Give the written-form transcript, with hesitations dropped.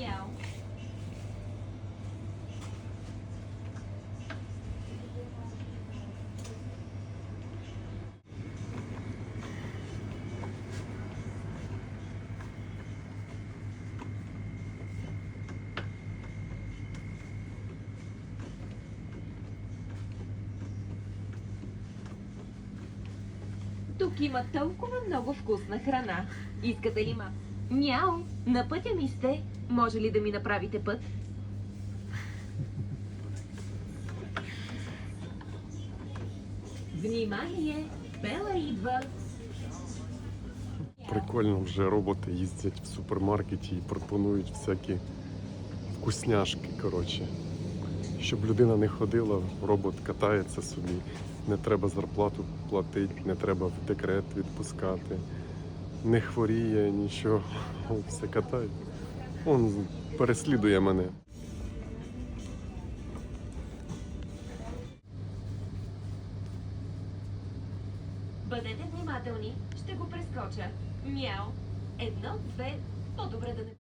Мяу. Тук има толкова много вкусна храна. Искате ли ма? Мяу, на пътя ми сте. Може ли да ми направите път? Внимание! Бела идва! Прикольно, вже роботи їздять в супермаркеті і пропонують всякі вкусняшки, коротше. Щоб людина не ходила, робот катається собі, не треба зарплату платити, не треба в декрет відпускати, не хворіє, нічого, все катає. Он переслідує мене. Бъдете внимателни, ще го прескоча. Мяу. Едно, две, по-добре да не...